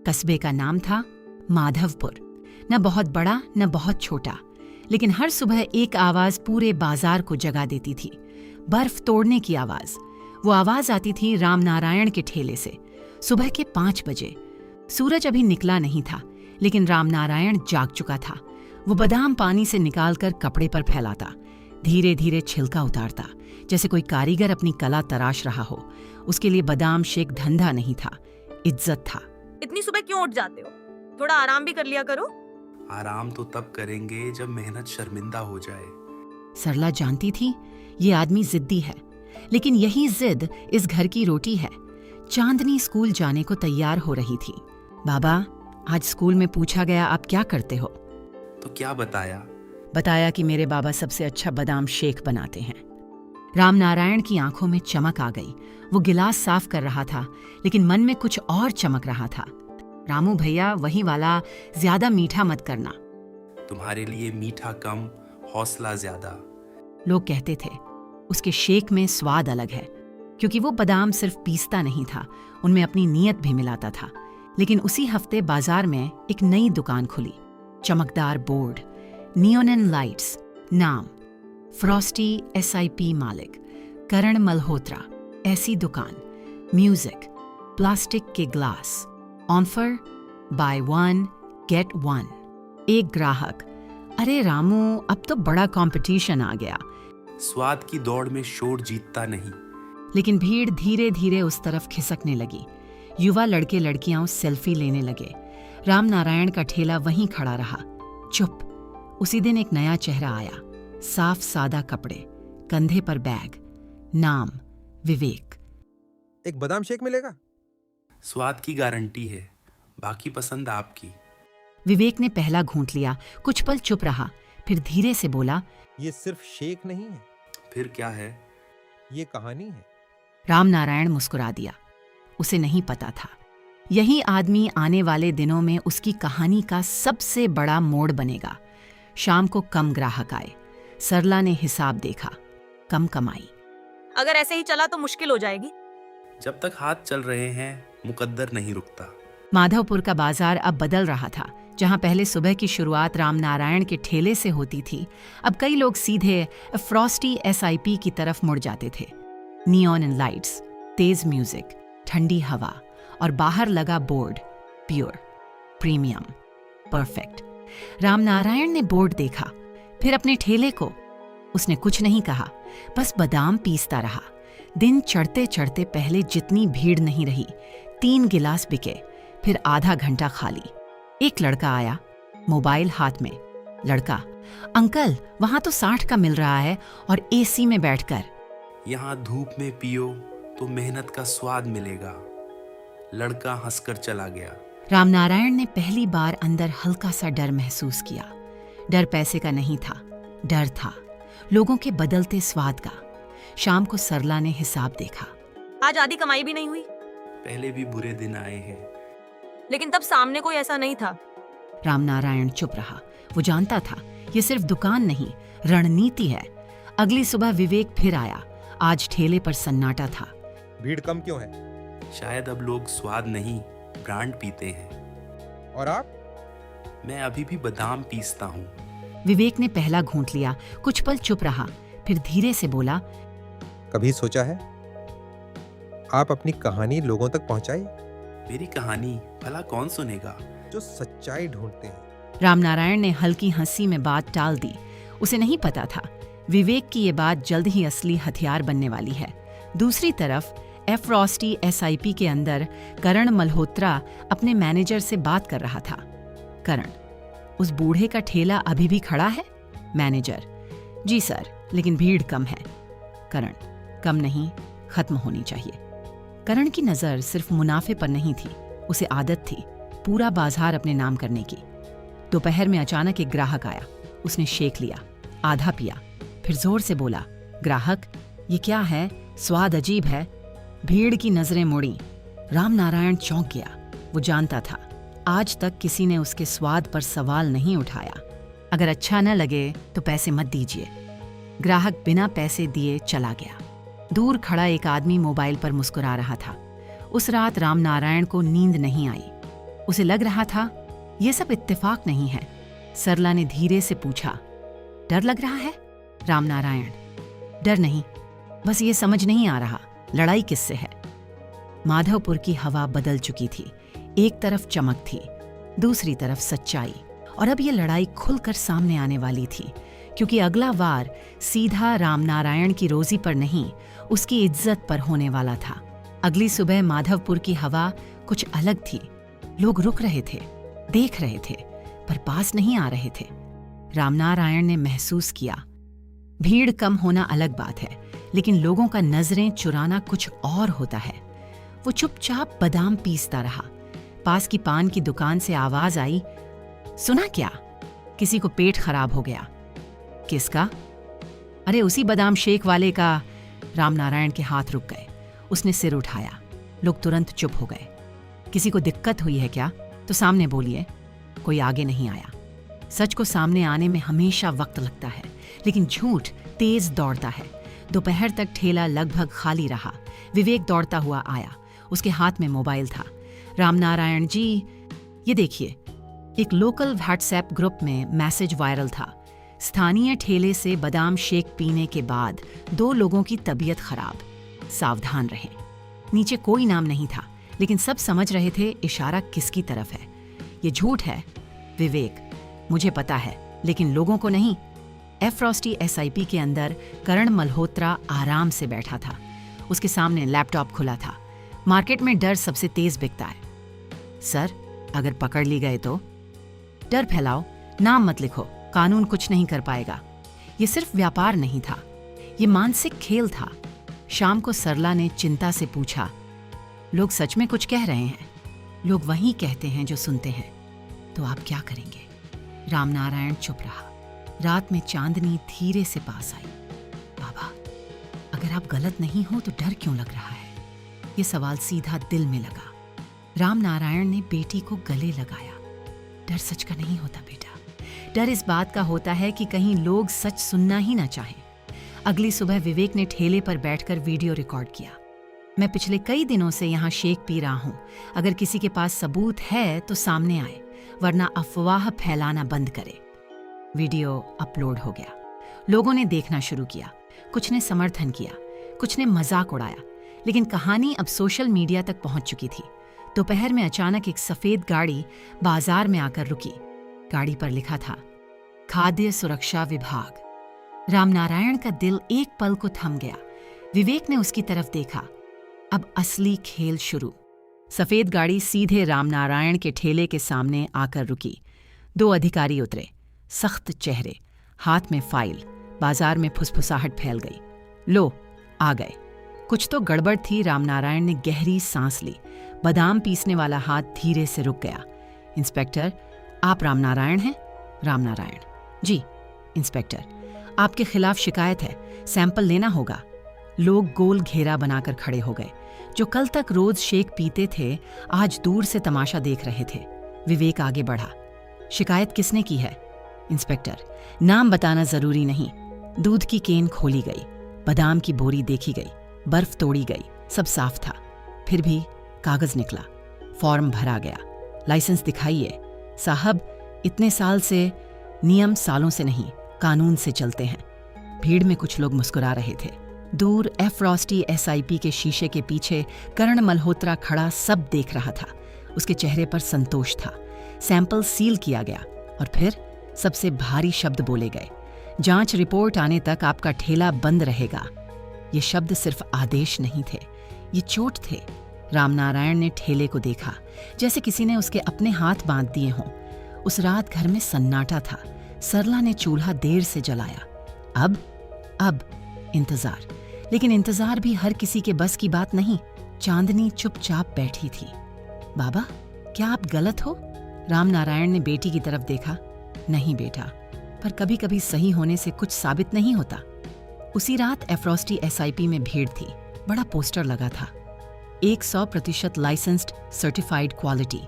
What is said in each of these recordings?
कस्बे का नाम था माधवपुर। न बहुत बड़ा न बहुत छोटा, लेकिन हर सुबह एक आवाज पूरे बाजार को जगा देती थी, बर्फ तोड़ने की आवाज। वो आवाज आती थी रामनारायण के ठेले से, सुबह के 5 बजे। सूरज अभी निकला नहीं था, लेकिन रामनारायण जाग चुका था। वो बादाम पानी से निकालकर कपड़े पर फैलाता, धीरे धीरे छिलका उतारता, जैसे कोई कारीगर अपनी कला तराश रहा हो। उसके लिए बादाम शेक धंधा नहीं था, इज्जत था। इतनी सुबह क्यों उठ जाते हो? थोड़ा आराम भी कर लिया करो। आराम तो तब करेंगे जब मेहनत शर्मिंदा हो जाए। सरला जानती थी ये आदमी जिद्दी है, लेकिन यही जिद इस घर की रोटी है। चांदनी स्कूल जाने को तैयार हो रही थी। बाबा, आज स्कूल में पूछा गया आप क्या करते हो? तो क्या बताया? बताया कि मेरे बाबा सबसे अच्छा बादाम शेक बनाते हैं। रामनारायण की आंखों में चमक आ गई। वो गिलास साफ कर रहा था, लेकिन मन में कुछ और चमक रहा था। रामू भैया, वही वाला, ज्यादा मीठा मत करना। तुम्हारे लिए मीठा कम, हौसला ज्यादा। लोग कहते थे उसके शेक में स्वाद अलग है, क्योंकि वो बादाम सिर्फ पीसता नहीं था, उनमें अपनी नीयत भी मिलाता था। लेकिन उसी हफ्ते बाजार में एक नई दुकान खुली। चमकदार बोर्ड, नियोनन लाइट्स, नाम फ्रॉस्टी SIP मालिक, करण मल्होत्रा। ऐसी दुकान, म्यूजिक, प्लास्टिक के ग्लास, ऑफर बाय 1 गेट 1। एक ग्राहक, अरे रामू, अब तो बड़ा कंपटीशन आ गया। स्वाद की दौड़ में शोर जीतता नहीं। लेकिन भीड़ धीरे धीरे उस तरफ खिसकने लगी। युवा लड़के लड़कियां सेल्फी लेने लगे। रामनारायण का ठेला वहीं खड़ा रहा, चुप। उसी दिन एक नया चेहरा आया, साफ सादा कपड़े, कंधे पर बैग, नाम विवेक। एक बादाम शेक मिलेगा? स्वाद की गारंटी है, बाकी पसंद आपकी। विवेक ने पहला घूंट लिया, कुछ पल चुप रहा, फिर धीरे से बोला, ये सिर्फ शेक नहीं है, फिर क्या है? ये कहानी है। रामनारायण मुस्कुरा दिया। उसे नहीं पता था यही आदमी आने वाले दिनों में उसकी कहानी का सबसे बड़ा मोड़ बनेगा। शाम को कम ग्राहक आए। सरला ने हिसाब देखा, कम कमाई। अगर ऐसे ही चला तो मुश्किल हो जाएगी। जब तक हाथ चल रहे हैं, मुकद्दर नहीं रुकता। माधवपुर का बाजार अब बदल रहा था। जहां पहले सुबह की शुरुआत रामनारायण के ठेले से होती थी, अब कई लोग सीधे फ्रॉस्टी SIP की तरफ मुड़ जाते थे। नियॉन लाइट्स, तेज म्यूजिक, ठंडी हवा और बाहर लगा board, pure, premium, perfect. Ramnarayan ने बोर्ड देखा, फिर अपने ठेले को। उसने कुछ नहीं कहा, बस बादाम पीसता रहा। दिन चढ़ते चढ़ते पहले जितनी भीड़ नहीं रही। 3 गिलास बिके, फिर आधा घंटा खाली। एक लड़का आया, मोबाइल हाथ में। लड़का, अंकल, वहां तो 60 का मिल रहा है और AC में बैठकर। यहाँ धूप में पियो तो मेहनत का स्वाद मिलेगा। लड़का हंसकर चला गया। रामनारायण ने पहली बार अंदर हल्का सा डर महसूस किया। डर पैसे का नहीं था, डर था लोगों के बदलते स्वाद का। शाम को सरला ने हिसाब देखा। आज आधी कमाई भी नहीं हुई। पहले भी बुरे दिन आए हैं, लेकिन तब सामने कोई ऐसा नहीं था। रामनारायण चुप रहा। वो जानता था ये सिर्फ दुकान नहीं, रणनीति है। अगली सुबह विवेक फिर आया। आज ठेले पर सन्नाटा था। भीड़ कम क्यों है? शायद अब लोग स्वाद नहीं, ब्रांड पीते हैं। और आप? मैं अभी भी बादाम पीसता हूँ। विवेक ने पहला घूंट लिया, कुछ पल चुप रहा, फिर धीरे से बोला, कभी सोचा है आप अपनी कहानी लोगों तक पहुंचाए? मेरी कहानी भला कौन सुनेगा? जो सच्चाई ढूंढते हैं। रामनारायण ने हल्की हंसी में बात टाल दी। उसे नहीं पता था विवेक की ये बात जल्द ही असली हथियार बनने वाली है। दूसरी तरफ फ्रॉस्टी SIP के अंदर करण मल्होत्रा अपने मैनेजर से बात कर रहा था। करण, उस बूढ़े का ठेला अभी भी खड़ा है? मैनेजर, जी सर, लेकिन भीड़ कम है। करण, कम नहीं, खत्म होनी चाहिए। करण की नजर सिर्फ मुनाफे पर नहीं थी, उसे आदत थी पूरा बाजार अपने नाम करने की। दोपहर में अचानक एक ग्राहक आया। उसने शेक लिया, आधा पिया, फिर जोर से बोला, ग्राहक, ये क्या है? स्वाद अजीब है। भीड़ की नजरें मुड़ी। रामनारायण चौंक गया। वो जानता था आज तक किसी ने उसके स्वाद पर सवाल नहीं उठाया। अगर अच्छा न लगे तो पैसे मत दीजिए। ग्राहक बिना पैसे दिए चला गया। दूर खड़ा एक आदमी मोबाइल पर मुस्कुरा रहा था। उस रात रामनारायण को नींद नहीं आई। उसे लग रहा था ये सब इत्तेफाक नहीं है। सरला ने धीरे से पूछा, डर लग रहा है? रामनारायण, डर नहीं, बस ये समझ नहीं आ रहा लड़ाई किससे है। माधवपुर की हवा बदल चुकी थी। एक तरफ चमक थी, दूसरी तरफ सच्चाई, और अब ये लड़ाई खुलकर सामने आने वाली थी, क्योंकि अगला वार सीधा रामनारायण की रोजी पर नहीं, उसकी इज्जत पर होने वाला था। अगली सुबह माधवपुर की हवा कुछ अलग थी। लोग रुक रहे थे, देख रहे थे, पर पास नहीं आ रहे थे। रामनारायण ने महसूस किया, भीड़ कम होना अलग बात है, लेकिन लोगों का नजरें चुराना कुछ और होता है। वो चुपचाप बादाम पीसता रहा। पास की पान की दुकान से आवाज आई, सुना क्या? किसी को पेट खराब हो गया। किसका? अरे उसी बादाम शेक वाले का। रामनारायण के हाथ रुक गए। उसने सिर उठाया। लोग तुरंत चुप हो गए। किसी को दिक्कत हुई है क्या? तो सामने बोलिए। कोई आगे नहीं आया। सच को सामने आने में हमेशा वक्त लगता है, लेकिन झूठ तेज दौड़ता है। दोपहर तक ठेला लगभग खाली रहा। विवेक दौड़ता हुआ आया। उसके हाथ में मोबाइल था। रामनारायण जी, ये देखिए। एक लोकल व्हाट्सएप ग्रुप में मैसेज वायरल था। स्थानीय ठेले से बादाम शेक पीने के बाद 2 लोगों की तबीयत खराब, सावधान रहें। नीचे कोई नाम नहीं था, लेकिन सब समझ रहे थे इशारा किसकी तरफ है। ये झूठ है विवेक, मुझे पता है, लेकिन लोगों को नहीं। एफ्रॉस्टी एसआईपी के अंदर करण मल्होत्रा आराम से बैठा था। उसके सामने लैपटॉप खुला था। मार्केट में डर सबसे तेज बिकता है। सर, अगर पकड़ ली गए तो? डर फैलाओ, नाम मत लिखो, कानून कुछ नहीं कर पाएगा। ये सिर्फ व्यापार नहीं था, ये मानसिक खेल था। शाम को सरला ने चिंता से पूछा, लोग सच में कुछ कह रहे हैं? लोग वही कहते हैं जो सुनते हैं। तो आप क्या करेंगे? रामनारायण चुप रहा। रात में चांदनी धीरे से पास आई। बाबा, अगर आप गलत नहीं हो तो डर क्यों लग रहा है? ये सवाल सीधा दिल में लगा। रामनारायण ने बेटी को गले लगाया। डर सच का नहीं होता बेटा, डर इस बात का होता है कि कहीं लोग सच सुनना ही ना चाहें। अगली सुबह विवेक ने ठेले पर बैठकर वीडियो रिकॉर्ड किया। मैं पिछले कई दिनों से यहाँ शेक पी रहा हूँ। अगर किसी के पास सबूत है तो सामने आए, वरना अफवाह फैलाना बंद करे। वीडियो अपलोड हो गया। लोगों ने देखना शुरू किया। कुछ ने समर्थन किया, कुछ ने मजाक उड़ाया, लेकिन कहानी अब सोशल मीडिया तक पहुंच चुकी थी। दोपहर में अचानक एक सफेद गाड़ी बाजार में आकर रुकी। गाड़ी पर लिखा था, खाद्य सुरक्षा विभाग। रामनारायण का दिल एक पल को थम गया। विवेक ने उसकी तरफ देखा। अब असली खेल शुरू। सफेद गाड़ी सीधे रामनारायण के ठेले के सामने आकर रुकी। 2 अधिकारी उतरे, सख्त चेहरे, हाथ में फाइल। बाजार में फुसफुसाहट फैल गई। लो, आ गए। कुछ तो गड़बड़ थी। रामनारायण ने गहरी सांस ली। बादाम पीसने वाला हाथ धीरे से रुक गया। इंस्पेक्टर, आप रामनारायण हैं? रामनारायण, जी इंस्पेक्टर, आपके खिलाफ शिकायत है, सैंपल लेना होगा। लोग गोल घेरा बनाकर खड़े हो गए। जो कल तक रोज शेक पीते थे, आज दूर से तमाशा देख रहे थे। विवेक आगे बढ़ा। शिकायत किसने की है? इंस्पेक्टर, नाम बताना जरूरी नहीं। दूध की केन खोली गई, बादाम की बोरी देखी गई, बर्फ तोड़ी गई, सब साफ था। फिर भी कागज निकला, फॉर्म भरा गया। लाइसेंस दिखाइए। साहब, इतने साल से, नियम सालों से नहीं, कानून से चलते हैं। भीड़ में कुछ लोग मुस्कुरा रहे थे। दूर एफ्रॉस्टी एसआईपी के शीशे के पीछे करण मल्होत्रा खड़ा सब देख रहा था। उसके चेहरे पर संतोष था। सैंपल सील किया गया और फिर सबसे भारी शब्द बोले गए, जांच रिपोर्ट आने तक आपका ठेला बंद रहेगा। ये शब्द सिर्फ आदेश नहीं थे, ये चोट थे। रामनारायण ने ठेले को देखा, जैसे किसी ने उसके अपने हाथ बांध दिए हों। उस रात घर में सन्नाटा था। सरला ने चूल्हा देर से जलाया। अब इंतजार, लेकिन इंतजार भी हर किसी के बस की बात नहीं। चांदनी चुपचाप बैठी थी। बाबा, क्या आप गलत हो? रामनारायण ने बेटी की तरफ देखा। नहीं बेटा, पर कभी कभी सही होने से कुछ साबित नहीं होता। उसी रात एफ्रॉस्टी एसआईपी में भीड़ थी। बड़ा पोस्टर लगा था, 100% लाइसेंस्ड सर्टिफाइड क्वालिटी।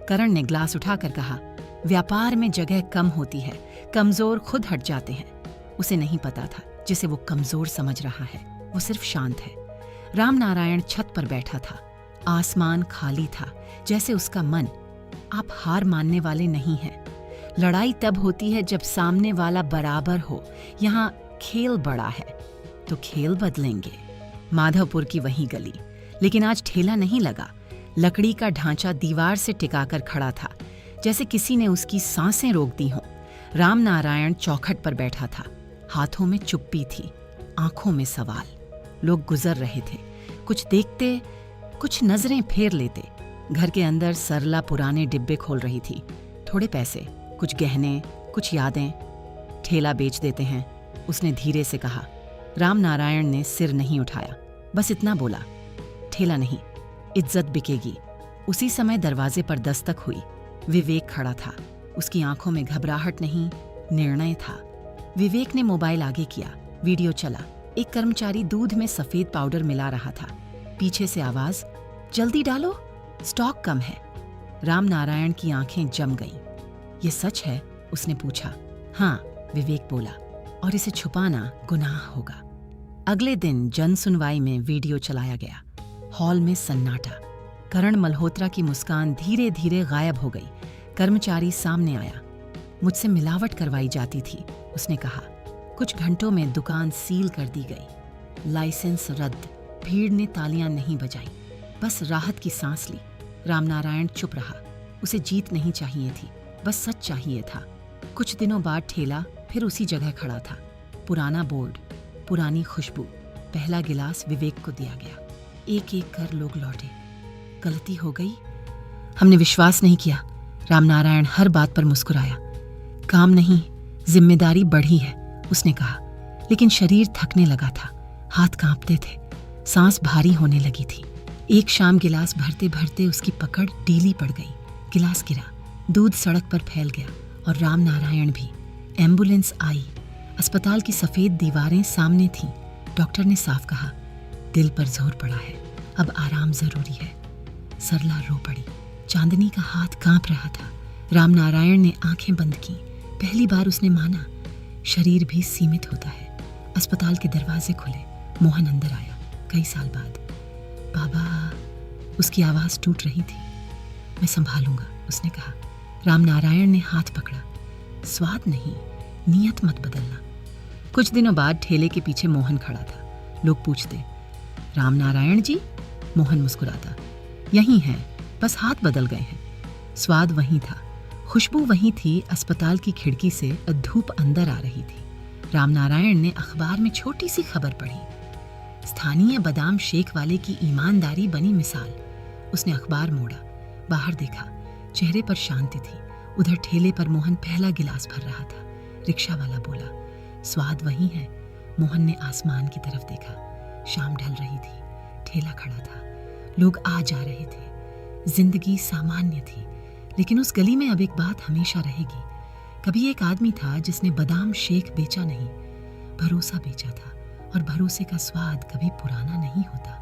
करण ने ग्लास उठाकर कहा, व्यापार में जगह कम होती है, कमजोर खुद हट जाते हैं। उसे नहीं पता था जिसे वो कमजोर समझ रहा है, वो सिर्फ शांत है। रामनारायण छत पर बैठा था। आसमान खाली था, जैसे उसका मन। आप हार मानने वाले नहीं हैं। लड़ाई तब होती है जब सामने वाला बराबर हो। यहाँ खेल बड़ा है तो खेल बदलेंगे। माधवपुर की वही गली, लेकिन आज ठेला नहीं लगा। लकड़ी का ढांचा दीवार से टिकाकर खड़ा था, जैसे किसी ने उसकी सांसें रोक दी हों। रामनारायण चौखट पर बैठा था, हाथों में चुप्पी थी, आंखों में सवाल। लोग गुजर रहे थे, कुछ देखते, कुछ नजरें फेर लेते। घर के अंदर सरला पुराने डिब्बे खोल रही थी। थोड़े पैसे, कुछ गहने, कुछ यादें। ठेला बेच देते हैं, उसने धीरे से कहा। रामनारायण ने सिर नहीं उठाया, बस इतना बोला, ठेला नहीं, इज्जत बिकेगी। उसी समय दरवाजे पर दस्तक हुई। विवेक खड़ा था, उसकी आंखों में घबराहट नहीं, निर्णय था। विवेक ने मोबाइल आगे किया, वीडियो चला। एक कर्मचारी दूध में सफेद पाउडर मिला रहा था। पीछे से आवाज, जल्दी डालो, स्टॉक कम है। रामनारायण की आंखें जम गईं। ये सच है? उसने पूछा। हाँ, विवेक बोला, और इसे छुपाना गुनाह होगा। अगले दिन जन सुनवाई में वीडियो चलाया गया। हॉल में सन्नाटा। करण मल्होत्रा की मुस्कान धीरे धीरे गायब हो गई। कर्मचारी सामने आया। मुझसे मिलावट करवाई जाती थी, उसने कहा। कुछ घंटों में दुकान सील कर दी गई। लाइसेंस रद्द। भीड़ ने तालियां नहीं बजाई, बस राहत की सांस ली। रामनारायण चुप रहा। उसे जीत नहीं चाहिए थी, बस सच चाहिए था। कुछ दिनों बाद ठेला फिर उसी जगह खड़ा था। पुराना बोर्ड, पुरानी खुशबू। पहला गिलास विवेक को दिया गया। एक एक कर लोग लौटे। गलती हो गई, हमने विश्वास नहीं किया। रामनारायण हर बात पर मुस्कुराया। काम नहीं, जिम्मेदारी बढ़ी है, उसने कहा। लेकिन शरीर थकने लगा था, हाथ कांपते थे, सांस भारी होने लगी थी। एक शाम गिलास भरते भरते उसकी पकड़ ढीली पड़ गई। गिलास गिरा, दूध सड़क पर फैल गया, और रामनारायण भी। एम्बुलेंस आई। अस्पताल की सफेद दीवारें सामने थीं। डॉक्टर ने साफ कहा, दिल पर जोर पड़ा है, अब आराम जरूरी है। सरला रो पड़ी। चांदनी का हाथ कांप रहा था। रामनारायण ने आंखें बंद की। पहली बार उसने माना, शरीर भी सीमित होता है। अस्पताल के दरवाजे खुले। मोहन अंदर आया, कई साल बाद। बाबा, उसकी आवाज टूट रही थी। मैं संभालूंगा, उसने कहा। रामनारायण ने हाथ पकड़ा। स्वाद नहीं, नियत मत बदलना। कुछ दिनों बाद ठेले के पीछे मोहन खड़ा था। लोग पूछते, रामनारायण जी? मोहन मुस्कुराता, यही हैं, बस हाथ बदल गए हैं। स्वाद वही था, खुशबू वही थी। अस्पताल की खिड़की से धूप अंदर आ रही थी। रामनारायण ने अखबार में छोटी सी खबर पढ़ी। स्थानीय बादाम शेक वाले की ईमानदारी बनी मिसाल। उसने अखबार मोड़ा, बाहर देखा, चेहरे पर शांति थी। उधर ठेले पर मोहन पहला गिलास भर रहा था। रिक्शा वाला बोला, स्वाद वही है। मोहन ने आसमान की तरफ देखा। शाम ढल रही थी, ठेला खड़ा था, लोग आ जा रहे थे। जिंदगी सामान्य थी, लेकिन उस गली में अब एक बात हमेशा रहेगी। कभी एक आदमी था जिसने बादाम शेक बेचा नहीं, भरोसा बेचा था, और भरोसे का स्वाद कभी पुराना नहीं होता।